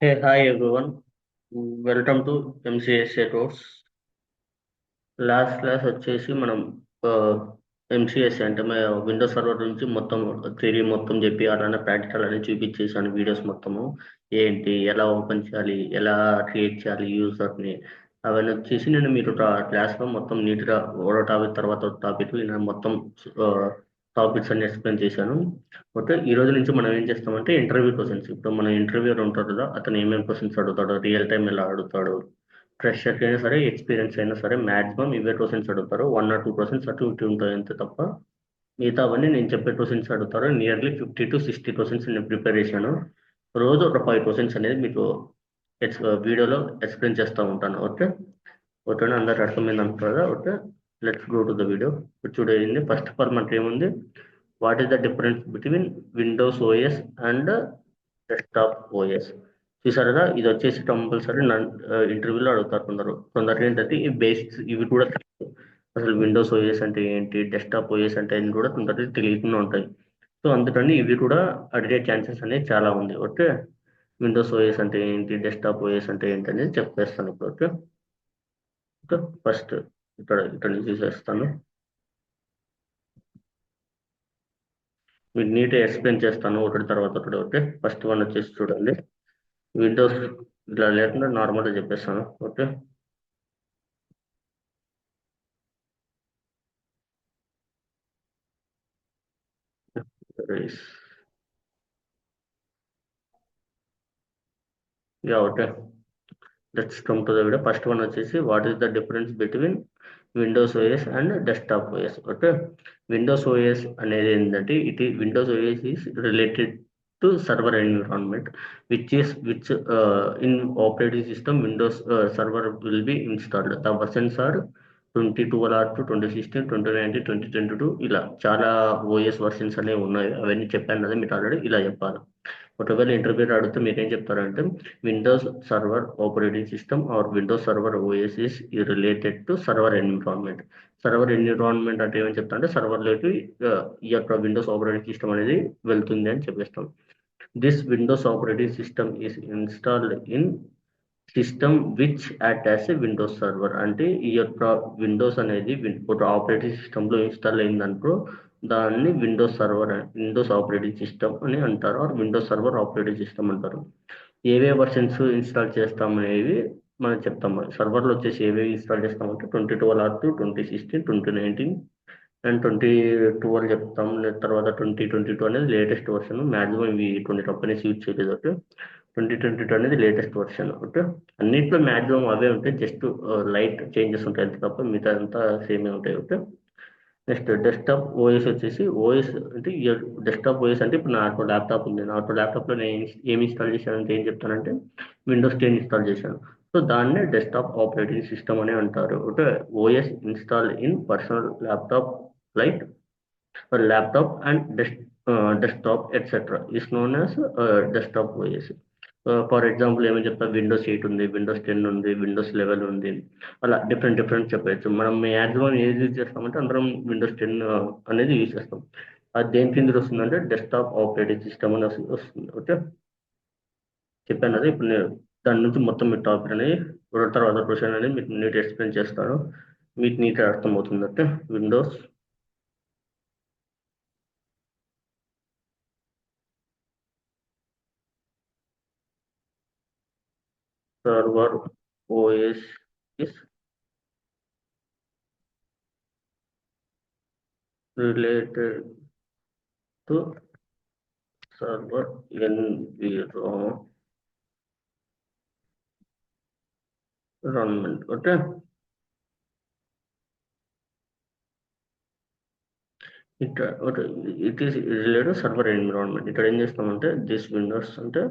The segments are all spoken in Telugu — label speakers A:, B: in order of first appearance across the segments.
A: Hey, hi everyone. Welcome to MCSA Course. Last class వచ్చేసి మనం ఎంసీఎస్ అంటే విండోస్ సర్వర్ నుంచి మొత్తం థియరీ మొత్తం చెప్పి అలానే ప్రాక్టికల్ అని చూపించేసాను వీడియోస్ మొత్తము ఏంటి ఎలా ఓపెన్ చేయాలి ఎలా క్రియేట్ చేయాలి యూజర్ని అవన్నీ వచ్చేసి నేను మీరు క్లాస్లో మొత్తం నీట్గా ఓరో టాపిక్ తర్వాత ఒక టాపిక్ నేను మొత్తం టాపిక్స్ అన్ని ఎక్స్ప్లెయిన్ చేశాను. ఓకే, ఈ రోజు నుంచి మనం ఏం చేస్తామంటే ఇంటర్వ్యూ క్వశ్చన్స్. ఇప్పుడు మన ఇంటర్వ్యూర్ ఉంటాడు కదా, అతను ఏమేమి క్వశ్చన్స్ అడుగుతాడు, రియల్ టైం ఎలా అడుగుతాడు, ఫ్రెషర్ అయినా సరే ఎక్స్పీరియన్స్ అయినా సరే మాక్సిమం ఇవే క్వశ్చన్స్ అడుగుతారు. 1 or 2 క్వశ్చన్స్ అటు ఇటు ఉంటాయి అంతే తప్ప మిగతా అవన్నీ నేను చెప్పే క్వశ్చన్స్ అడుగుతారు. నియర్లీ 50 to 60 క్వశ్చన్స్ నేను ప్రిపేర్ చేశాను. రోజు ఒక 5 క్వశ్చన్స్ అనేది మీకు వీడియోలో ఎక్స్ప్లెయిన్ చేస్తూ ఉంటాను. ఓకే, ఓకేనా, అందరికి అర్థమైంది అంటారు కదా. Okay, let's go to the video. ఇప్పుడు చూడండి, ఫస్ట్ ఆఫ్ ఆల్ మనకి ఏముంది, what is the difference between Windows OS and desktop OS. చూసారు కదా, ఇది వచ్చేసి కంపల్సరీ ఇంటర్వ్యూలో అడుగుతారు కొందరు ఏంటంటే ఈ బేసిక్స్ ఇవి కూడా తెలియదు. అసలు విండోస్ ఓఎస్ అంటే ఏంటి, డెస్క్టాప్ ఓఎస్ అంటే ఏంటి కూడా కొందరికి తెలియకుండా ఉంటాయి. సో అందుకని ఇవి కూడా అడిగే ఛాన్సెస్ అనేది చాలా ఉంది. ఓకే, విండోస్ ఓఎస్ అంటే ఏంటి, డెస్క్టాప్ ఓఎస్ అంటే ఏంటి అనేది చెప్పేస్తాను ఇప్పుడు. ఓకే, ఓకే, ఫస్ట్ ఇక్కడ నుంచి చూసేస్తాను, మీకు నీట్గా ఎక్స్ప్లెయిన్ చేస్తాను ఒకటి తర్వాత ఒకటి. ఓకే, ఫస్ట్ వన్ వచ్చేసి చూడండి, విండోస్ ఇట్లా లేకుండా నార్మల్గా చెప్పేస్తాను. Okay, ya okay, let's come to the video. First one వచ్చేసి what is the difference between Windows OS and desktop OS. Okay, Windows OS అనేది ఏంటంటే Windows OS is related to server environment which in operating system Windows server will be installed. The versions are 2012 R two 2016, 2019, 2022, ఇలా చాలా ఓఎస్ వర్షన్స్ అనేవి ఉన్నాయి. అవన్నీ చెప్పాను కదా మీకు ఆల్రెడీ, ఇలా చెప్పాలి. ఒకవేళ ఇంటర్వ్యూ అడిగితే మీరు ఏం చెప్తారంటే Windows server operating system or Windows server OS is related to server environment. Server environment అంటే ఏమని చెప్తా అంటే సర్వర్లోకి ఈ యొక్క విండోస్ ఆపరేటింగ్ సిస్టమ్ అనేది వెళ్తుంది అని చెప్పేస్తాం. This Windows operating system is installed in system which act as a Windows server. అంటే ఈ యొక్క విండోస్ అనేది ఒక ఆపరేటింగ్ సిస్టంలో ఇన్స్టాల్ అయిందనుకో దాన్ని విండోస్ ఆపరేటింగ్ సిస్టమ్ అని అంటారు, or Windows server operating system అంటారు. ఏవే వర్షన్స్ ఇన్స్టాల్ చేస్తాం అనేవి మనం చెప్తాం. సర్వర్లో వచ్చేసి ఏవేవి ఇన్స్టాల్ చేస్తామంటే 2012 టు 2016, 2019 అండ్ 2012 చెప్తాం. తర్వాత 2022 అనేది లేటెస్ట్ వర్షన్. మాక్సిమం ఇవి కొన్ని కంపెనీస్ యూజ్ చేయలేదు. ఓకే, 2022 అనేది లేటెస్ట్ వర్షన్. ఓకే, అన్నింటిలో మాక్సిమం అవే ఉంటాయి, జస్ట్ లైట్ చేంజెస్ ఉంటాయి అంతే తప్ప మిగతా అంతా సేమే ఉంటాయి. ఓకే, నెక్స్ట్ డెస్క్టాప్ ఓఎస్ వచ్చేసి ఓఎస్ అంటే డెస్క్టాప్ ఓఎస్ అంటే ఇప్పుడు నాకు ల్యాప్టాప్ ఉంది. నాకు ల్యాప్టాప్లో నేను ఏమి ఇన్స్టాల్ చేశానంటే ఏం చెప్తానంటే విండోస్ 10 ఇన్స్టాల్ చేశాను. సో దాన్నే డెస్క్టాప్ ఆపరేటింగ్ సిస్టమ్ అని అంటారు. Okay, OS install in personal laptop like laptop and desktop etcetera is known as desktop OS. For example ఏమని చెప్తా, విండోస్ 8 ఉంది, విండోస్ 10 ఉంది, విండోస్ 11 ఉంది, అలా డిఫరెంట్ డిఫరెంట్ చెప్పచ్చు. మనం మ్యాక్సిమం ఏది యూజ్ చేస్తామంటే అందరం విండోస్ 10 అనేది యూజ్ చేస్తాం. అది దేని కింద వస్తుందంటే డెస్క్టాప్ ఆపరేటింగ్ సిస్టమ్ అని వస్తుంది. ఓకే, చెప్పాను కదా. ఇప్పుడు నేను దాని నుంచి మొత్తం మీ టాపిక్ అనేది ఒక తర్వాత క్వశ్చన్ అనేది మీకు నీట్ ఎక్స్ప్లెయిన్ చేస్తాను, మీకు నీట్గా అర్థమవుతుంది. Okay, Windows server OS is related to server environment. Okay, ఇక్కడ okay, it is related server environment. ఇక్కడ ఏం చేస్తామంటే దిస్ విండోస్ అంటే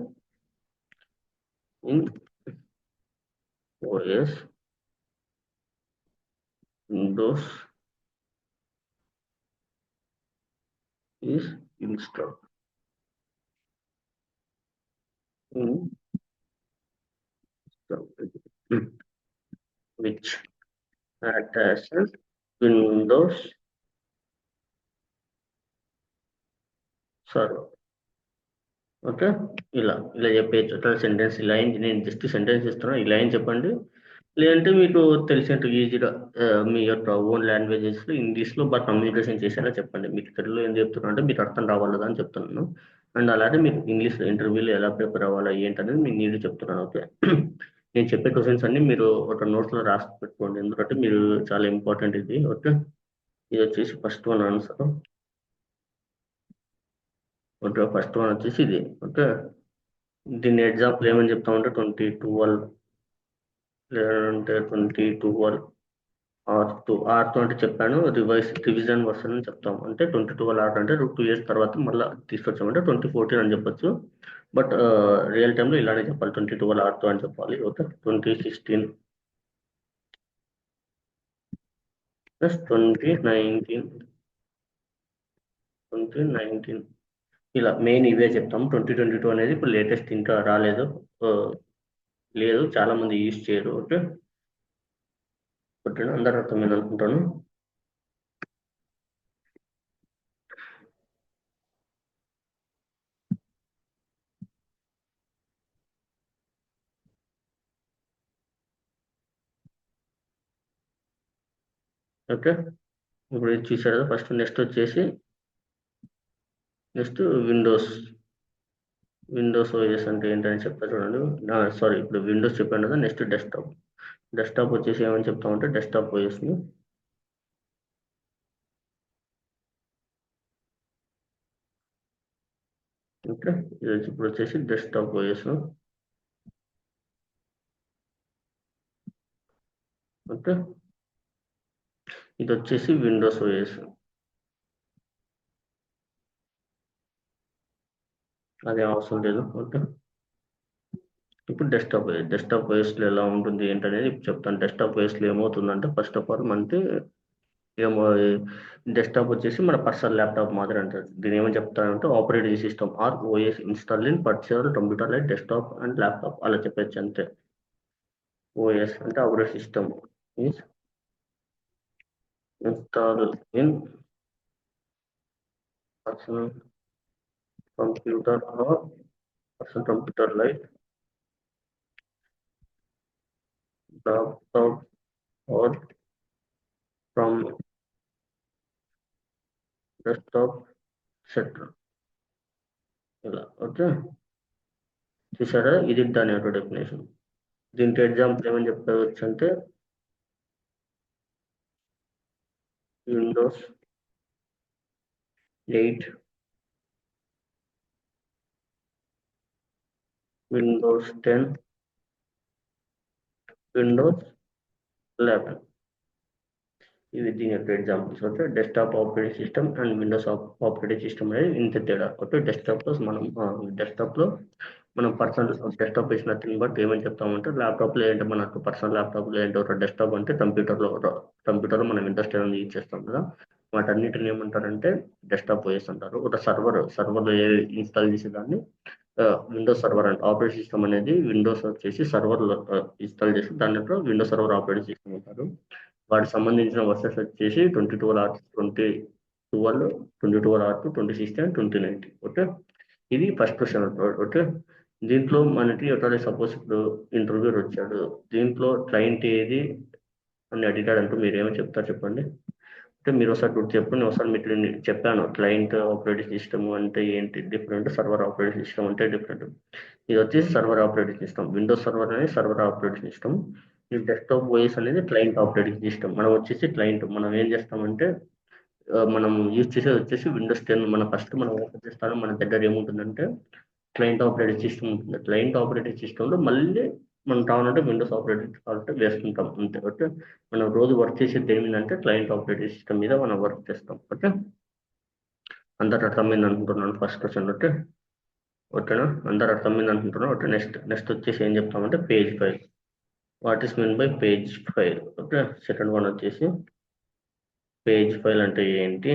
A: in OS Windows is install in which attaches Windows server. Okay. ఇలా ఇలా చెప్పేయచ్చు. అట్లా సెంటెన్స్ ఇలా నేను జస్ట్ సెంటెన్స్ ఇస్తున్నా, ఇలా అని చెప్పండి. లేదంటే మీకు తెలిసినట్టు ఈజీగా మీ యొక్క ఓన్ లాంగ్వేజెస్లో ఇంగ్లీష్లో బాగా కమ్యూనికేషన్ చేసేలా చెప్పండి. మీకు తెలుగులో ఏం చెప్తున్నా అంటే మీకు అర్థం రావాలి కదా అని చెప్తున్నాను. అండ్ అలాగే మీకు ఇంగ్లీష్లో ఇంటర్వ్యూలో ఎలా ప్రిపేర్ అవ్వాలా ఏంటనేది మీకు నీట్ చెప్తున్నాను. ఓకే. నేను చెప్పే క్వశ్చన్స్ అన్ని మీరు ఒక నోట్స్లో రాసి పెట్టుకోండి, ఎందుకంటే మీరు చాలా ఇంపార్టెంట్ ఇది. ఓకే. ఇది వచ్చేసి first one answer. Okay. First one వచ్చేసి ఇది. ఓకే. దీన్ని ఎగ్జాంపుల్ ఏమని చెప్తామంటే 2012, లేదంటే 2012 ఆర్2 అంటే చెప్పాను. రివిజన్ వర్షన్ అని చెప్తాం. అంటే 2012 ఆర్ అంటే 2 years తర్వాత మళ్ళీ తీసుకొచ్చామంటే 2014 అని చెప్పొచ్చు. బట్ రియల్ టైంలో ఇలానే చెప్పాలి, 2012 ఆర్2 అని చెప్పాలి. ఓకే. 2016 ప్లస్ 2019 ఇలా మెయిన్ ఇవే చెప్తాం. 2022 అనేది ఇప్పుడు లేటెస్ట్ ఇంకా రాలేదు. ఆ, లేదు, చాలా మంది యూజ్ చేయరు. ఓకే. ఓకే, అందరూ అర్థమైంది అనుకుంటాను. ఓకే. ఇప్పుడు ఇది చూసారు కదా. First next Windows. Windows OS అంటే ఏంటని చెప్తా చూడండి. సారీ, ఇప్పుడు విండోస్ చెప్పాను కదా. Next desktop. డెస్క్టాప్ వచ్చేసి ఏమని చెప్తామంటే డెస్క్టాప్ ఓఎస్ని. ఓకే. ఇప్పుడు వచ్చేసి డెస్క్టాప్ ఓఎస్. ఓకే. ఇది వచ్చేసి విండోస్ ఓఎస్. అదే అవసరం లేదు. ఓకే. ఇప్పుడు డెస్క్టాప్ ఓఎస్లో ఎలా ఉంటుంది ఏంటనేది ఇప్పుడు చెప్తాను. డెస్క్టాప్ ఓఎస్లో ఏమవుతుందంటే ఫస్ట్ ఆఫ్ ఆల్ మనకి ఏమో డెస్క్టాప్ వచ్చేసి మన పర్సనల్ ల్యాప్టాప్ మాదిరి అంటారు. దీని ఏమని చెప్తారంటే operating system or OS install in personal computer like desktop and laptop అలా చెప్పచ్చు అంతే. ఓఎస్ అంటే operating system is install in personal computer or personal computer like laptop or from desktop set. ఇలా. ఓకే. చూసారా, ఇది దాని యొక్క డెఫినేషన్. దీనికి ఎగ్జాంపుల్ ఏమని చెప్పవచ్చు అంటే విండోస్ 8, విండోస్ 10, విండోస్ 11. ఇవి దీని యొక్క examples. Okay. Desktop operating system and Windows operating system అనేది ఇంత తేడా. ఓకే. డెస్క్టాప్లో మనం పర్సనల్ డెస్క్టాప్ వేసిన నథింగ్ బట్ ఏమని చెప్తామంటే ల్యాప్టాప్లో ఏంటంటే మనకు పర్సనల్ ల్యాప్టాప్లో ఏంటో ఒక డెస్క్టాప్ అంటే కంప్యూటర్లో మనం ఇంట్రెస్ట్ అనేది యూజ్ చేస్తాం కదా. వాటన్నిటిని ఏమంటారంటే డెస్క్టాప్ ఓఎస్ అంటారు. ఒక సర్వర్లో ఇన్స్టాల్ చేసేదాన్ని విండోస్ సర్వర్ అంటే ఆపరేటింగ్ సిస్టమ్ అనేది విండోస్ వచ్చేసి సర్వర్లో ఇన్స్టాల్ చేసి దాంట్లో విండోస్ సర్వర్ ఆపరేటింగ్ సిస్టమ్ అంటారు. వాటికి సంబంధించిన వర్షన్స్ వచ్చేసి 2012 R, 2016 అండ్ 2019. ఓకే. ఇది ఫస్ట్ క్వశ్చన్. ఓకే. దీంట్లో మనకి ఒకవేళ సపోజ్ ఇప్పుడు ఇంటర్వ్యూర్ వచ్చాడు, దీంట్లో క్లయింట్ ఏది అని అడిగాడంటూ మీరు ఏమో చెప్తారు చెప్పండి. అంటే మీరు ఒకసారి గుర్తు చెప్పండి. నేను ఒకసారి మీకు నేను చెప్పాను క్లయింట్ ఆపరేటింగ్ సిస్టమ్ అంటే ఏంటి డిఫరెంట్, సర్వర్ ఆపరేటింగ్ సిస్టమ్ అంటే డిఫరెంట్. ఇది వచ్చేసి server operating system. Windows server అనేది సర్వర్ ఆపరేటింగ్ సిస్టమ్. ఈ డెస్క్టాప్ ఓఎస్ అనేది క్లయింట్ ఆపరేటింగ్ సిస్టమ్. మనం వచ్చేసి క్లయింట్ మనం ఏం చేస్తామంటే మనం యూజ్ చేసేది వచ్చేసి విండోస్ 10. మనం ఫస్ట్ మనం ఓపెన్ చేస్తాము, మన దగ్గర ఏముంటుందంటే క్లయింట్ ఆపరేటింగ్ సిస్టమ్ ఉంటుంది. క్లయింట్ ఆపరేటింగ్ సిస్టంలో మళ్ళీ మనం కావాలంటే విండోస్ ఆపరేటింగ్ కావాలంటే వేసుకుంటాం అంతే. ఓకే. మనం రోజు వర్క్ చేసేది దేని మీద అంటే క్లయింట్ ఆపరేటింగ్ సిస్టమ్ మీద మనం వర్క్ చేస్తాం. ఓకే. అందరు అర్థమైంది అనుకుంటున్నాను ఫస్ట్ క్వశ్చన్. ఓకే. ఓకేనా, అందరు అర్థమైంది అనుకుంటున్నాను. ఓకే. నెక్స్ట్ వచ్చేసి ఏం చెప్తామంటే page file. What is mean by page file. Okay. Second one వచ్చేసి పేజ్ ఫైల్ అంటే ఏంటి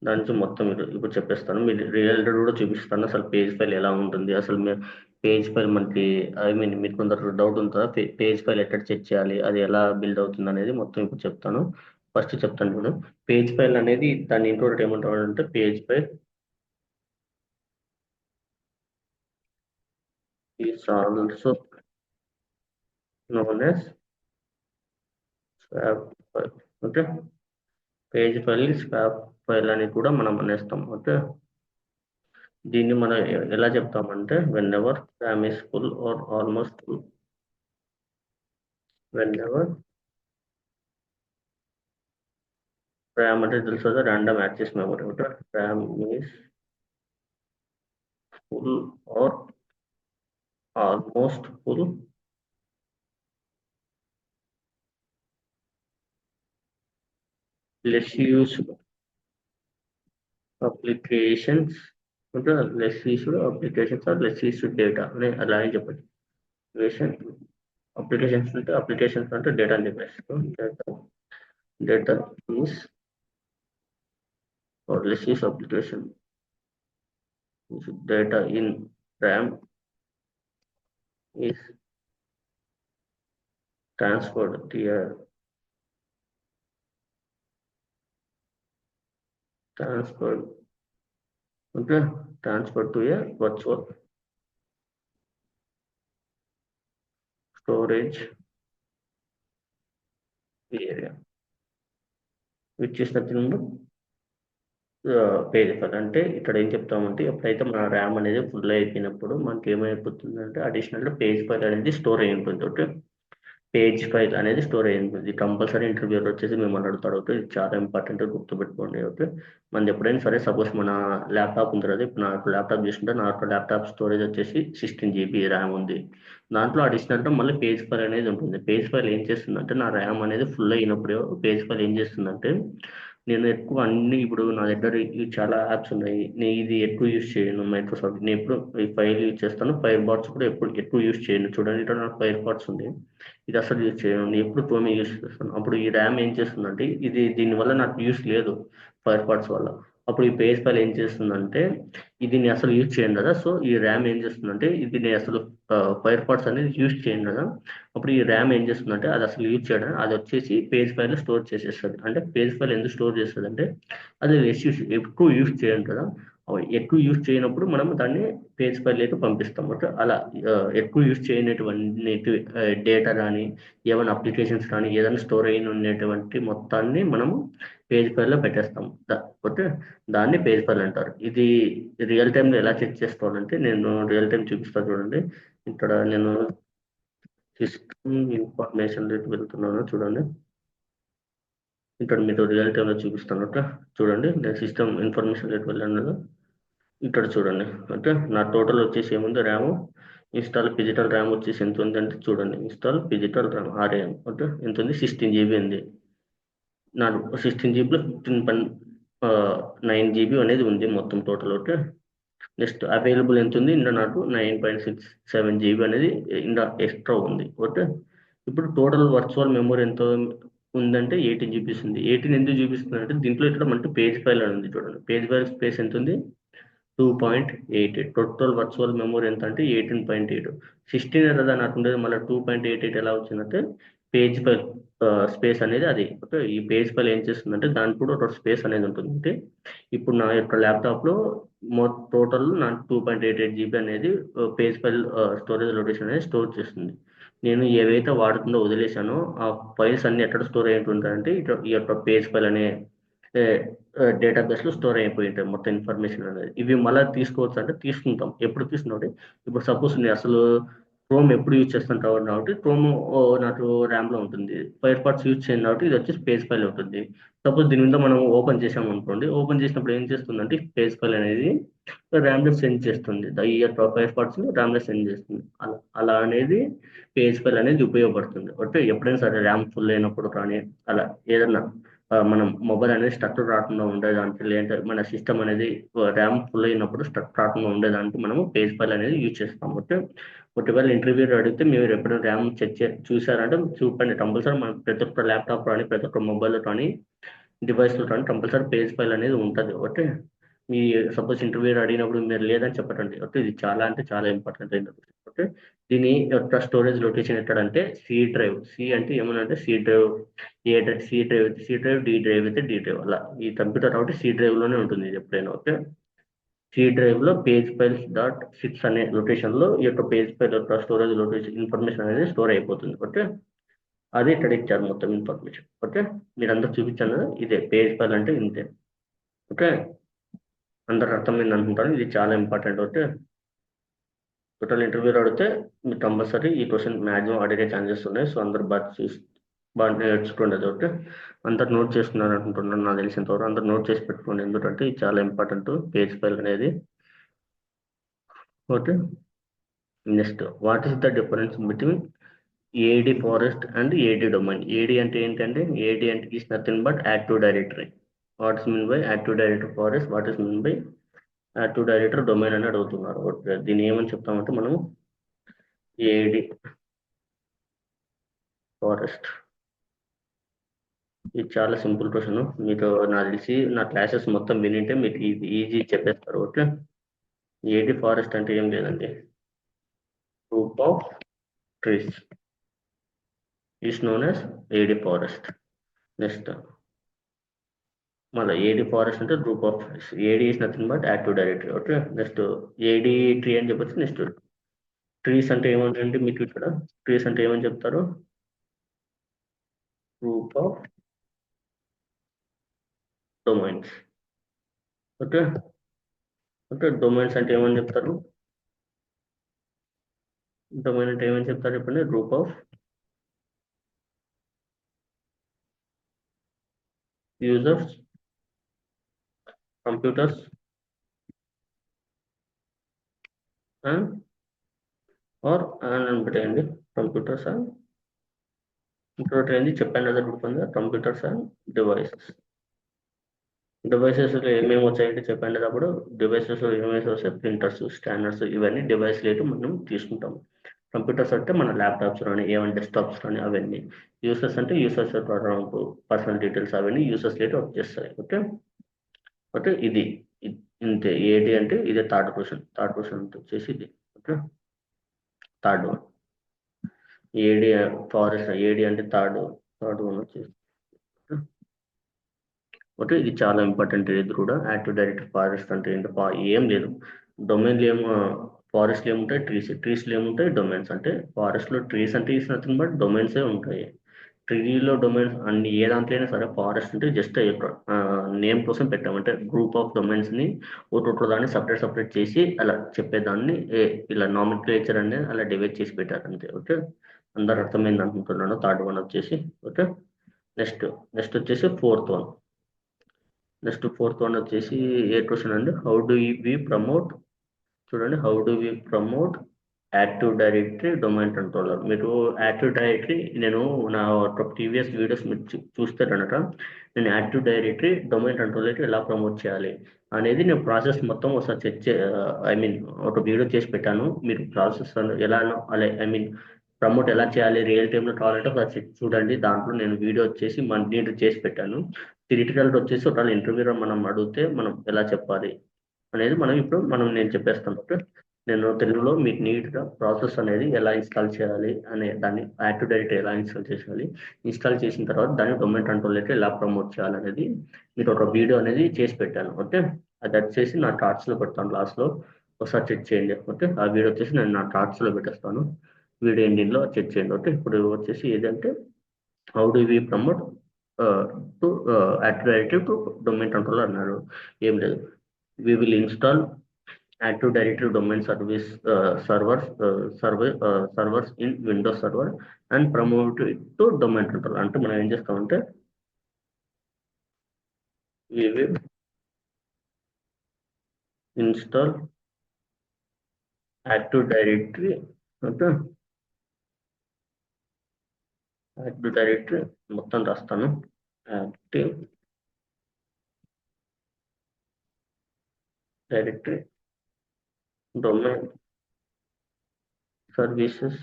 A: దాని నుంచి మొత్తం ఇప్పుడు చెప్పేస్తాను. మీరు రియల్ కూడా చూపిస్తాను అసలు పేజ్ ఫైల్ ఎలా ఉంటుంది. అసలు మీరు పేజ్ ఫైల్ మనకి ఐ మీన్ మీకు కొందరు డౌట్ ఉంటుందా పేజ్ ఫైల్ ఎక్కడ చెక్ చేయాలి, అది ఎలా బిల్డ్ అవుతుంది అనేది మొత్తం ఇప్పుడు చెప్తాను. ఫస్ట్ చెప్తాను ఇప్పుడు పేజ్ ఫైల్ అనేది దాన్ని ఇంకోటి ఏమంటారు అంటే page file is also known as swap file. Okay, page file swap file అని కూడా మనం అనేస్తాం. ఓకే, దీన్ని మనం ఎలా చెప్తామంటే whenever RAM is full or almost full, whenever RAM అంటే తెలుసు కదా, random access memory. Okay, RAM is full or almost full, less used applications, అంటే less used applications or less used data అని అలా అని చెప్పండి. అప్లికేషన్స్ అంటే డేటా అని చెప్పేసి, data is or less use application data in RAM is transferred to a transferred okay transferred to a virtual storage area, which is nothing but page file. అంటే ఇక్కడ ఏం చెప్తామంటే ఎప్పుడైతే మన ర్యామ్ అనేది ఫుల్ అయిపోయినప్పుడు మనకి ఏమైపోతుందంటే అడిషనల్ పేజ్ ఫైల్ అనేది స్టోర్ అయి ఉంటుంది. ఓకే, పేజ్ ఫైల్ అనేది స్టోర్ అయి ఉంటుంది. కంపల్సరీ ఇంటర్వ్యూర్ వచ్చేసి మిమ్మల్ని అడుగుతాడు. ఓకే, ఇది చాలా ఇంపార్టెంట్, గుర్తుపెట్టుకోండి. ఓకే, మనది ఎప్పుడైనా సరే సపోజ్ మన ల్యాప్టాప్ ఉంది కదా, ఇప్పుడు నాకు ల్యాప్టాప్ తీసుకుంటే నాకు ల్యాప్టాప్ స్టోరేజ్ వచ్చేసి 16 GB ర్యామ్ ఉంది. దాంట్లో అడిషనల్గా మళ్ళీ పేజ్ ఫైల్ అనేది ఉంటుంది. పేజ్ ఫైల్ ఏం చేస్తుందంటే నా ర్యామ్ అనేది ఫుల్ అయినప్పుడు పేజ్ ఫైల్ ఏం చేస్తుందంటే, నేను ఎక్కువ అన్ని ఇప్పుడు నా దగ్గర చాలా యాప్స్ ఉన్నాయి, నేను ఇది ఎక్కువ యూస్ చేయను. మైక్రోసాఫ్ట్ నేను ఎప్పుడు ఈ ఫైల్ యూజ్ చేస్తాను. ఫైర్ బాట్స్ కూడా ఎప్పుడు ఎక్కువ యూస్ చేయను. చూడండి, ఇక్కడ నాకు ఫైర్ బాట్స్ ఉంది, ఇది అసలు యూజ్ చేయను. నేను ఎప్పుడు క్రోమే యూస్ చేస్తాను. అప్పుడు ఈ ర్యామ్ ఏం చేస్తుందంటే, ఇది దీనివల్ల నాకు యూస్ లేదు ఫైర్ బాట్స్ వల్ల. అప్పుడు ఈ పేజ్ ఫైల్ ఏం చేస్తుందంటే, ఇది నేను అసలు యూజ్ చేయను కదా, సో ఈ ర్యామ్ ఏం చేస్తుందంటే, ఇది నేను అసలు ఫైర్ బాట్స్ అనేది యూజ్ చేయను కదా, అప్పుడు ఈ ర్యామ్ ఏం చేస్తుందంటే అది అసలు యూజ్ చేయడం, అది వచ్చేసి పేజ్ ఫైల్ స్టోర్ చేసేస్తుంది. అంటే పేజ్ ఫైల్ ఎందుకు స్టోర్ చేస్తుంది అంటే, అది ఎక్కువ యూజ్ చేయం కదా, ఎక్కువ యూజ్ చేయనప్పుడు మనం దాన్ని పేజ్ ఫైల్ అయితే పంపిస్తాం. ఓకే, అలా ఎక్కువ యూజ్ చేయనటువంటి డేటా కానీ ఏమైనా అప్లికేషన్స్ కానీ ఏదైనా స్టోర్ అయిన ఉన్నటువంటి మొత్తాన్ని మనము పేజ్ ఫైల్లో పెట్టేస్తాం. ఓకే, దాన్ని పేజ్ ఫైల్ అంటారు. ఇది రియల్ టైంలో ఎలా చెక్ చేసుకోవాలంటే, నేను రియల్ టైం చూపిస్తాను చూడండి. ఇక్కడ నేను సిస్టమ్ ఇన్ఫర్మేషన్ రేట్ వెళ్తున్నాను చూడండి. ఇక్కడ మీరు రియల్ టైంలో చూపిస్తాను. ఓకే, చూడండి, నేను సిస్టమ్ ఇన్ఫర్మేషన్ రేట్ వెళ్ళాను కదా, ఇక్కడ చూడండి. ఓకే, నా టోటల్ వచ్చేసి ఏముంది, ర్యామ్ ఇన్స్టాల్ ఫిజికల్ ర్యామ్ వచ్చేసి ఎంత ఉంది అంటే, చూడండి, install physical RAM RAM. Okay, ఎంత ఉంది, 16 GB ఉంది. నాకు 16 GBలో 15.9 GB అనేది ఉంది మొత్తం టోటల్. ఓకే, నెక్స్ట్ అవైలబుల్ ఎంత ఉంది, ఇంకా నాకు 9.67 GB అనేది ఇంకా ఎక్స్ట్రా ఉంది. ఓకే, ఇప్పుడు టోటల్ వర్చువల్ మెమరీ ఎంత ఉందంటే 18 GB ఉంది. 18 ఎందుకు చూపిస్తుంది అంటే, దీంట్లో ఇక్కడ మనకి పేజ్ ఫైల్ అని ఉంది చూడండి. పేజ్ ఫైల్ స్పేస్ ఎంత ఉంది, 2.88. టోటల్ వర్చువల్ మెమరీ ఎంత అంటే 18.8. 16 కదా నాకు ఉండేది, మళ్ళీ 2.88 ఎలా వచ్చిందంటే పేజ్ ఫైల్ స్పేస్ అనేది అది. ఓకే, ఈ పేజ్ ఫైల్ ఏం చేస్తుందంటే దానికి కూడా ఒక స్పేస్ అనేది ఉంటుంది. అంటే ఇప్పుడు నా యొక్క ల్యాప్టాప్లో టోటల్ నా 2.88 GB అనేది పేజ్ ఫైల్ స్టోరేజ్ లొకేషన్ అనేది స్టోర్ చేస్తుంది. నేను ఏవైతే వాడుతుందో వదిలేశానో ఆ ఫైల్స్ అన్ని ఎక్కడ స్టోర్ అయి ఉంటాయంటే ఈ యొక్క పేజ్ ఫైల్ అనే డేటాబేస్ లో స్టోర్ అయిపోయి ఉంటాయి మొత్తం ఇన్ఫర్మేషన్ అనేది. ఇవి మళ్ళీ తీసుకోవచ్చు అంటే తీసుకుంటాం. ఎప్పుడు తీసుకుంటే, ఇప్పుడు సపోజ్ నేను అసలు క్రోమ్ ఎప్పుడు యూజ్ చేస్తుంటావు కాబట్టి క్రోమ్ నాకు ర్యామ్ లో ఉంటుంది. ఫైర్ పార్ట్స్ యూజ్ చేయను కాబట్టి ఇది వచ్చేసి పేజ్ ఫైల్ ఉంటుంది. సపోజ్ దీని మీద మనం ఓపెన్ చేసాం అనుకోండి, ఓపెన్ చేసినప్పుడు ఏం చేస్తుందంటే పేజ్ ఫైల్ అనేది ర్యామ్ లో సెండ్ చేస్తుంది. ఈ యొక్క ఫైర్ పార్ట్స్ ర్యామ్ లో సెండ్ చేస్తుంది. అలా అనేది పేజ్ ఫైల్ అనేది ఉపయోగపడుతుంది. అంటే ఎప్పుడైనా సరే ర్యామ్ ఫుల్ అయినప్పుడు కానీ అలా ఏదన్నా మనం మొబైల్ అనేది స్ట్రక్ రాకుండా ఉండేదానికి, లేదంటే మన సిస్టమ్ అనేది ర్యామ్ ఫుల్ అయినప్పుడు స్ట్రక్ రాకుండా ఉండేదానికి మనము పేజ్ ఫైల్ అనేది యూజ్ చేస్తాం. ఓకే, ఒకవేళ ఇంటర్వ్యూ అడిగితే మీరు ఎప్పుడైనా ర్యామ్ చెక్ చూసారంటే చూపండి. కంపల్సరీ మన ప్రతి ఒక్క ల్యాప్టాప్ కానీ ప్రతి ఒక్క మొబైల్ కానీ డివైస్లో కానీ కంపల్సరీ పేజ్ ఫైల్ అనేది ఉంటుంది. ఓకే, మీ సపోజ్ ఇంటర్వ్యూ అడిగినప్పుడు మీరు లేదని చెప్పటండి. ఓకే, ఇది చాలా అంటే చాలా ఇంపార్టెంట్ అయిన విషయం. ఓకే, దీని యొక్క స్టోరేజ్ లొకేషన్ ఎక్కడంటే సి డ్రైవ్. సి అంటే ఏమనంటే C drive, A drive, C drive, D drive అయితే డి డ్రైవ్, అలా ఈ కంప్యూటర్ కాబట్టి సి డ్రైవ్ లోనే ఉంటుంది ఇది ఎప్పుడైనా. ఓకే, సి డ్రైవ్ లో పేజ్ ఫైల్స్ డాట్ సిక్స్ అనే లొకేషన్ లో ఈ యొక్క పేజ్ ఫైల్ యొక్క స్టోరేజ్ లొకేషన్ ఇన్ఫర్మేషన్ అనేది స్టోర్ అయిపోతుంది. ఓకే, అది ఇక్కడ ఇచ్చారు మొత్తం ఇన్ఫర్మేషన్. ఓకే, మీరు అందరు చూపించాను కదా, ఇదే పేజ్ ఫైల్ అంటే ఇంతే. ఓకే, అందరు అర్థమైంది అనుకుంటాను, ఇది చాలా ఇంపార్టెంట్. ఓకే, టోటల్ ఇంటర్వ్యూలో అడిగితే మీరు కంపల్సరీ ఈ క్వశ్చన్ మ్యాక్సిమం అడిగే ఛాన్సెస్ ఉన్నాయి. సో అందరు బాగా చూసి బాగా నేర్చుకోండి. అది ఓకే, అందరు నోట్ చేసుకున్నారు అనుకుంటున్నాను, నాకు తెలిసినంత వరకు అందరు నోట్ చేసి పెట్టుకోండి, ఎందుకంటే ఇది చాలా ఇంపార్టెంట్ పేజ్ ఫైల్ అనేది. Okay, next what is the difference between AD forest and AD domain? AD అంటే ఏంటంటే, ఏడి అంటే is nothing but active directory. What is mean by active directory forest, what is mean by active directory domain అని అడుగుతున్నారు. ఓకే, దీన్ని ఏమని చెప్తామంటే మనము ఏడి ఫారెస్ట్. ఇది చాలా సింపుల్ క్వశ్చన్, మీకు నాకు తెలిసి నా క్లాసెస్ మొత్తం వినింటే మీకు ఇది ఈజీ చెప్పేస్తారు. ఓకే, ఏడి ఫారెస్ట్ అంటే ఏం లేదండి, group of trees is known as AD forest. Next మళ్ళీ ఏడి ఫారెస్ట్ అంటే group of trees, AD is nothing but active directory. Okay, next AD tree అని చెప్పొచ్చు. నెక్స్ట్ ట్రీస్ అంటే ఏమంటారంటే మీకు ఇక్కడ ట్రీస్ అంటే ఏమని చెప్తారు, group of domains. Okay, okay, domains అంటే ఏమని చెప్తారు, డొమైన్ అంటే ఏమని చెప్తారు చెప్పండి, group of users, computers and or అని పెట్టేయండి, కంప్యూటర్స్ అండ్ ఇంకోటి ఏంది చెప్పండి, అదే గ్రూప్ ఉంది, కంప్యూటర్స్ అండ్ డివైసెస్. డివైసెస్ ఏమేమి వచ్చాయంటే చెప్పండి, అప్పుడు డివైసెస్ ఏమేమి వస్తాయి, ప్రింటర్స్, స్కానర్స్, ఇవన్నీ డివైస్ లేటు మనం తీసుకుంటాం. కంప్యూటర్స్ అంటే మన ల్యాప్టాప్స్ కానీ ఏమైనా డెస్క్టాప్స్ కానీ అవన్నీ. యూసర్స్ అంటే యూసర్స్ పర్సనల్ డీటెయిల్స్ అవన్నీ యూసర్స్ లేటు వచ్చేస్తాయి. ఓకే, ఓకే, ఇది ఇంతే. ఏడి అంటే ఇదే థర్డ్ క్వశ్చన్. థర్డ్ క్వశ్చన్ వచ్చేసి ఇది. Okay, third one AD forest. AD అంటే థర్డ్, థర్డ్ వన్ వచ్చేసి. ఓకే, ఇది చాలా ఇంపార్టెంట్. ఇది కూడా యాక్టివ్ డైరెక్టరీ ఫారెస్ట్ అంటే ఏంటి, ఏం లేదు, డొమైన్లు ఏమో ఫారెస్ట్లు ఏముంటాయి, ట్రీస్లు ఏముంటాయి, డొమైన్స్. అంటే ఫారెస్ట్లో ట్రీస్ అంటే ఈస్ నథింగ్ బట్ డొమైన్సే ఉంటాయి. ట్రీలో డొమైన్స్ అన్ని ఏ దాంట్లో అయినా సరే, ఫారెస్ట్ అంటే జస్ట్ నేమ్ కోసం పెట్టామంటే గ్రూప్ ఆఫ్ డొమైన్స్ ని ఒకటి దాన్ని సపరేట్ సపరేట్ చేసి అలా చెప్పేదాన్ని ఇలా నామిక్లేచర్ అనేది అలా డివైడ్ చేసి పెట్టారు అంతే. ఓకే, అందరు అర్థమైంది అనుకుంటున్నాను. థర్డ్ వన్ వచ్చేసి. ఓకే, నెక్స్ట్ నెక్స్ట్ వచ్చేసి fourth one. Next fourth one వచ్చేసి ఏ క్వశ్చన్ అండి, హౌ డు వి ప్రమోట్. చూడండి, how do we promote active directory domain controller. మీరు యాక్టివ్ డైరెక్టరీ, నేను నా ఒక ప్రీవియస్ వీడియోస్ మీరు చూస్తే కనుక నేను యాక్టివ్ డైరెక్టరీ డొమైన్ కంట్రోలర్ ఎలా ప్రమోట్ చేయాలి అనేది నేను ప్రాసెస్ మొత్తం ఒకసారి ఐ మీన్ ఒక వీడియో చేసి పెట్టాను. మీరు ప్రాసెస్ ఎలా అలా ఐ మీన్ ప్రమోట్ ఎలా చేయాలి రియల్ టైంలో కావాలంటే ఒకసారి చూడండి. దాంట్లో నేను వీడియో వచ్చేసి నీట్ చేసి పెట్టాను. థియరిటికల్ వచ్చేసి ఒక ఇంటర్వ్యూలో మనం అడిగితే మనం ఎలా చెప్పాలి అనేది నేను చెప్పేస్తాను. ఓకే, నేను తెలుగులో మీకు నీట్గా ప్రాసెస్ అనేది ఎలా ఇన్స్టాల్ చేయాలి అనే దాన్ని, యాక్టివ్ డైరెక్టరీ ఎలా ఇన్స్టాల్ చేయాలి, ఇన్స్టాల్ చేసిన తర్వాత దాన్ని డొమైన్ కంట్రోల్ అయితే ఎలా ప్రమోట్ చేయాలి అనేది మీకు ఒక వీడియో అనేది చేసి పెట్టాను. ఓకే, అది వచ్చేసి నా కార్డ్స్లో పెడతాను లాస్ట్లో, ఒకసారి చెక్ చేయండి. ఓకే, ఆ వీడియో వచ్చేసి నేను నా కార్డ్స్లో పెట్టేస్తాను, వీడియో ఎండింగ్లో చెక్ చేయండి. ఓకే, ఇప్పుడు వచ్చేసి ఏదంటే how do we promote to active directory to domain control అన్నారు. ఏం లేదు, we will install Active Directory domain service servers in Windows Server and promote it to domain control. అంటే మనం ఏం చేస్తామంటే we will install Active Directory. Okay, Active Directory మొత్తం రాస్తాను, Active Directory domain services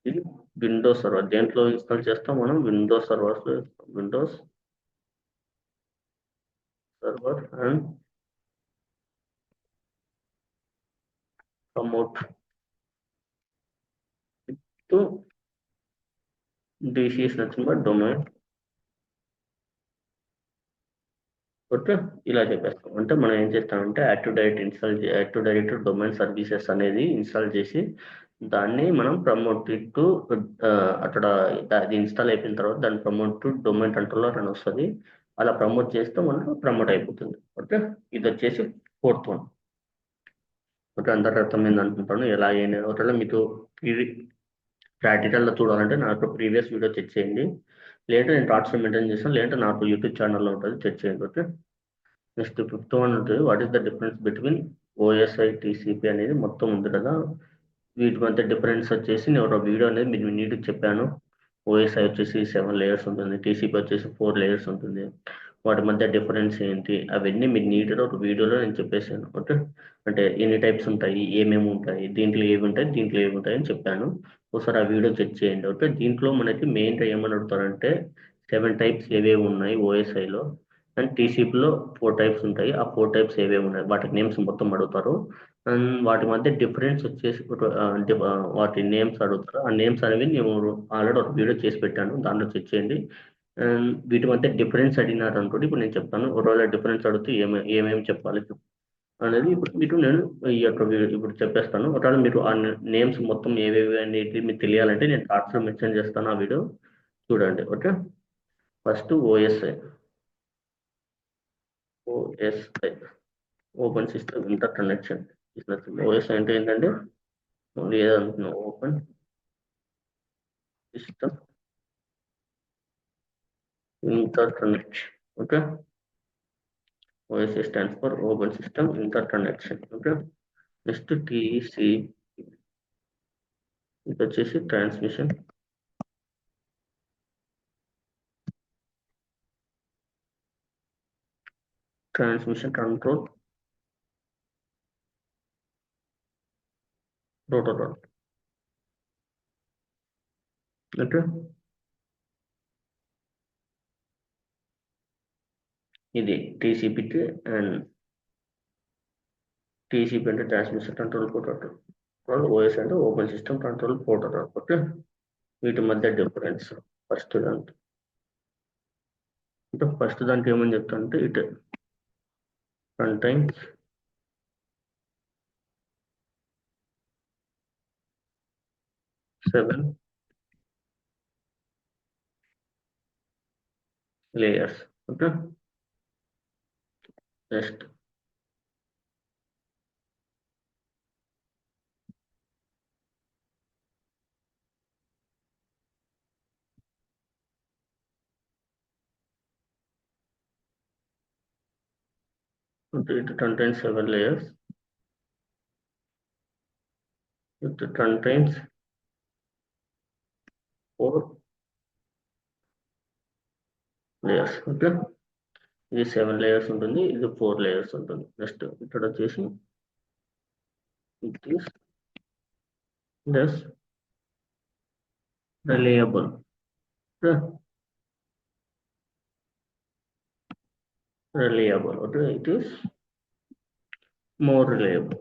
A: ఇది విండోస్ సర్వర్. దేంట్లో ఇన్స్టాల్ చేస్తాం మనం, విండోస్ సర్వర్స్ లో, Windows server and promote to DC is nothing but domain okay. ఇలా చెప్పేస్తాం. అంటే మనం ఏం చేస్తామంటే యాక్టివ్ డైరెక్టరీ డొమైన్ సర్వీసెస్ అనేది ఇన్‌స్టాల్ చేసి, దాన్ని మనం ప్రమోట్ ఇట్ టు అక్కడ అది ఇన్‌స్టాల్ అయిపోయిన తర్వాత దాన్ని ప్రమోట్ టు డొమైన్ కంట్రోలర్ అని వస్తది. అలా ప్రమోట్ చేస్తే మనకు ప్రమోట్ అయిపోతుంది. ఓకే. ఇదొచ్చేసి ఫోర్త్ వన్. ఓకే. అందరికి అర్థమైంది అనుకుంటాను. ఎలా ఏంటి ఒకవేళ మీకు ఇది ప్రాక్టికల్‌గా చూడాలంటే నాకు ప్రీవియస్ వీడియో చెక్ చేయండి. లేదంటే నేను థాట్స్‌లో మెయింటైన్ చేస్తాను. లేదంటే నాకు యూట్యూబ్ ఛానెల్‌లో ఉంటది. చెక్ చేయండి. ఓకే. నెక్స్ట్ ఫిఫ్త్ వన్ ఉంటుంది. What is the difference between OSI, TCP అనేది మొత్తం ఉంది కదా! వీటి మధ్య డిఫరెన్స్ వచ్చేసి నేను ఒక వీడియో అనేది మీకు నీట్‌గా చెప్పాను. ఓఎస్ఐ వచ్చేసి 7 లేయర్స్ ఉంటుంది. టీసీపీ వచ్చేసి 4 లేయర్స్ ఉంటుంది. వాటి మధ్య డిఫరెన్స్ ఏంటి? అవన్నీ మీకు నీట్‌గా ఒక వీడియోలో నేను చెప్పేసాను. ఓకే. అంటే ఎన్ని టైప్స్ ఉంటాయి? ఏమేమి ఉంటాయి? దీంట్లో ఏవి ఉంటాయి? దీంట్లో ఏవి ఉంటాయి? అని చెప్పాను. ఒకసారి ఆ వీడియో చెక్ చేయండి. ఓకే. దీంట్లో మనకి మెయిన్‌గా ఏమని అడుగుతారంటే 7 టైప్స్ ఏవేవి ఉన్నాయి ఓఎస్ఐలో అండ్ టీసీపీలో 4 టైప్స్ ఉంటాయి. ఆ 4 టైప్స్ ఏవేవి ఉన్నాయి? వాటి నేమ్స్ మొత్తం అడుగుతారు. అండ్ వాటి మధ్య డిఫరెన్స్ వచ్చేసి వాటి నేమ్స్ అడుగుతారు. ఆ నేమ్స్ అనేవి నేను ఆల్రెడీ ఒక వీడియో చేసి పెట్టాను. దాంట్లో చెక్ చేయండి. అండ్ వీటి మధ్య డిఫరెన్స్ అడిగినారు అనుకోండి, ఇప్పుడు నేను చెప్తాను. ఒకవేళ డిఫరెన్స్ అడిగితే ఏమేమి చెప్పాలి అనేది ఇప్పుడు మీకు నేను ఈ యొక్క ఇప్పుడు చెప్పేస్తాను. ఒకవేళ మీరు ఆ నేమ్స్ మొత్తం ఏవేవి అనేది మీకు తెలియాలంటే నేను కార్డ్స్లో మెన్షన్ చేస్తాను. ఆ వీడియో చూడండి. Okay. First OSI. OSI open system inter connection. OS అంటే ఏంటంటే లేదనుకున్నా open system inter connection. Okay. OSI stands for open system inter connection. Okay. Next TC ఇది వచ్చేసి ట్రాన్స్మిషన్ కంట్రోల్ ప్రోటోకాల్. ఓకే. ఇది టీసీపీకి అండ్ టీసీపీ అంటే ట్రాన్స్మిషన్ కంట్రోల్ ప్రోటోకాల్. ఓఎస్ అంటే open system control protocol. Okay. వీటి మధ్య డిఫరెన్స్ ఫస్ట్ దానికి అంటే ఫస్ట్ దానికి ఏమని చెప్తానంటే it contains 7 layers. Okay. Next it contains 7 layers. It contains 4 layers. Okay. ఇది 7 లేయర్స్ ఉంటుంది. ఇది 4 లేయర్స్ ఉంటుంది. నెక్స్ట్ ఇక్కడ వచ్చేసి it is less reliable. Reliable. Okay. It is more reliable.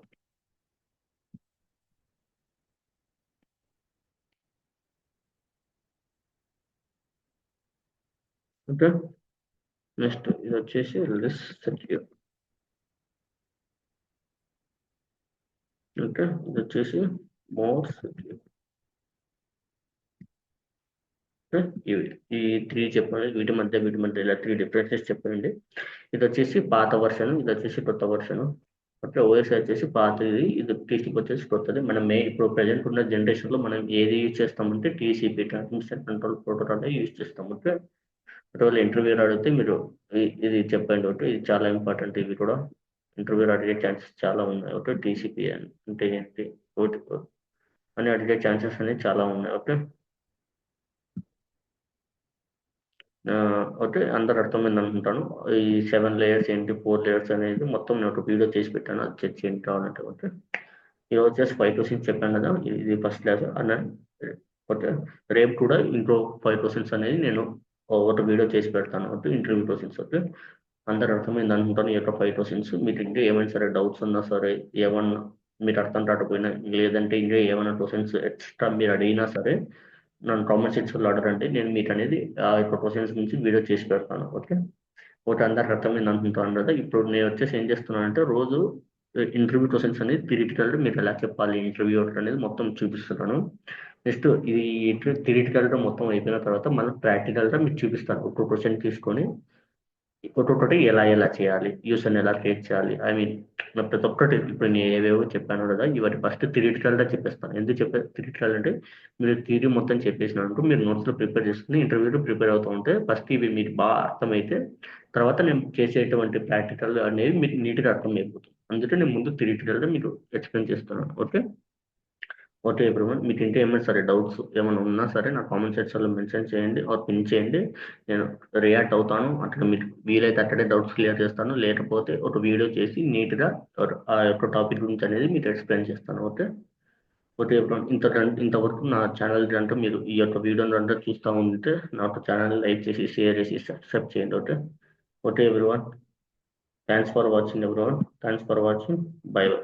A: Okay. Next ఇది వచ్చేసి లెస్ సెక్యూర్. ఓకే. ఇది వచ్చేసి మోర్ సెక్యూర్. ఇవి ఈ 3 చెప్పండి. వీటి మధ్య ఇలా 3 డిఫరెన్సెస్ చెప్పండి. ఇది వచ్చేసి పాత వర్షన్, ఇది వచ్చేసి కొత్త వర్షన్. ఓకే. ఓఎస్ వచ్చేసి పాతది, ఇది టీసీపీ వచ్చేసి కొత్తది. మనం ఇప్పుడు ప్రెజెంట్ ఉన్న జనరేషన్ లో మనం ఏది యూజ్ చేస్తామంటే TCP transmission control protocol use చేస్తాం. ఓకే. ఒకవేళ ఇంటర్వ్యూ అడిగితే మీరు ఇది చెప్పండి. ఓకే. ఇది చాలా ఇంపార్టెంట్. ఇవి కూడా ఇంటర్వ్యూ అడిగే ఛాన్సెస్ చాలా ఉన్నాయి. ఓకే. టీసీపీ అంటే ఏంటి ఒకటి అని అడిగే ఛాన్సెస్ అనేవి చాలా ఉన్నాయి. ఓకే. ఓకే. అందరు అర్థమైంది అనుకుంటాను. ఈ 7 లేయర్స్ ఏంటి, 4 లేయర్స్ అనేది మొత్తం నేను ఒక వీడియో చేసి పెట్టాను. అది చెక్ చేయండి కావాలంటే. ఓకే. ఇది వచ్చేసి 5 క్వశ్చన్స్ చెప్పాను కదా! ఇది ఫస్ట్ క్లాస్ అన్న. ఓకే. రేపు కూడా ఇంకో 5 క్వశ్చన్స్ అనేది నేను ఒక వీడియో చేసి పెడతాను. ఓకే. Interview questions. ఓకే. అందరు అర్థమైంది అనుకుంటాను. ఈ యొక్క 5 క్వశ్చన్స్ మీకు ఇంకా ఏమైనా సరే డౌట్స్ ఉన్నా సరే, ఏమన్నా మీకు అర్థం కాకపోయినా, లేదంటే ఇంకా ఏమైనా క్వశ్చన్స్ ఎక్స్ట్రా మీరు అడిగినా సరే నన్ను కామెంట్ సెక్షన్లో అడగండి. నేను మీకు అనేది ఆ యొక్క క్వశ్చన్స్ గురించి వీడియో చేసి పెడతాను. ఓకే. ఒకటి అందరికి అర్థమైంది అనుకుంటాను కదా. ఇప్పుడు నేను వచ్చేసి ఏం చేస్తున్నానంటే రోజు ఇంటర్వ్యూ క్వశ్చన్స్ అనేది థియరిటికల్ మీరు ఎలా చెప్పాలి ఇంటర్వ్యూ అనేది మొత్తం చూపిస్తున్నాను. నెక్స్ట్ ఇది థియరిటికల్ మొత్తం అయిపోయిన తర్వాత మళ్ళీ ప్రాక్టికల్గా మీకు చూపిస్తాను. ఒక్కొక్క క్వశ్చన్ తీసుకొని ఒక్కొక్కటి ఎలా ఎలా చేయాలి, యూసర్ని ఎలా క్రియేట్ చేయాలి, ఐ మీన్ ప్రతి ఒక్కటి ఇప్పుడు నేను ఏవేవో చెప్పాను కదా, ఇవన్నీ ఫస్ట్ థియరిటికల్గా చెప్పేస్తాను. ఎందుకు థియరిటికల్ అంటే మీరు థియరీ మొత్తం చెప్పేసినట్టు మీరు నోట్స్లో ప్రిపేర్ చేసుకుని ఇంటర్వ్యూలో ప్రిపేర్ అవుతూ ఉంటే ఫస్ట్ ఇవి మీకు బాగా అర్థమైతే తర్వాత నేను చేసేటువంటి ప్రాక్టికల్ అనేవి మీకు నీట్గా అర్థమైపోతుంది. అందుకే నేను ముందు థియరిటికల్గా మీకు ఎక్స్ప్లెయిన్ చేస్తున్నాను. ఓకే ఓకే ఎవ్రీవన్, మీకు ఇంకా ఏమైనా సరే డౌట్స్ ఏమైనా ఉన్నా సరే నా కామెంట్ సెక్షన్లో మెన్షన్ చేయండి ఆర్ పిన్ చేయండి. నేను రియాక్ట్ అవుతాను. అక్కడ మీకు వీలైతే అక్కడే డౌట్స్ క్లియర్ చేస్తాను. లేకపోతే ఒక వీడియో చేసి నీట్గా ఆ యొక్క టాపిక్ గురించి అనేది మీకు ఎక్స్ప్లెయిన్ చేస్తాను. ఓకే ఓకే ఎవ్రీవన్, ఇంతవరకు నా ఛానల్ అంటే మీరు ఈ యొక్క వీడియోని అంటే చూస్తూ ఉంటే నాకు ఛానల్ లైక్ చేసి షేర్ చేసి సబ్స్క్రైబ్ చేయండి. Okay okay everyone, thanks for watching everyone, thanks for watching, by by.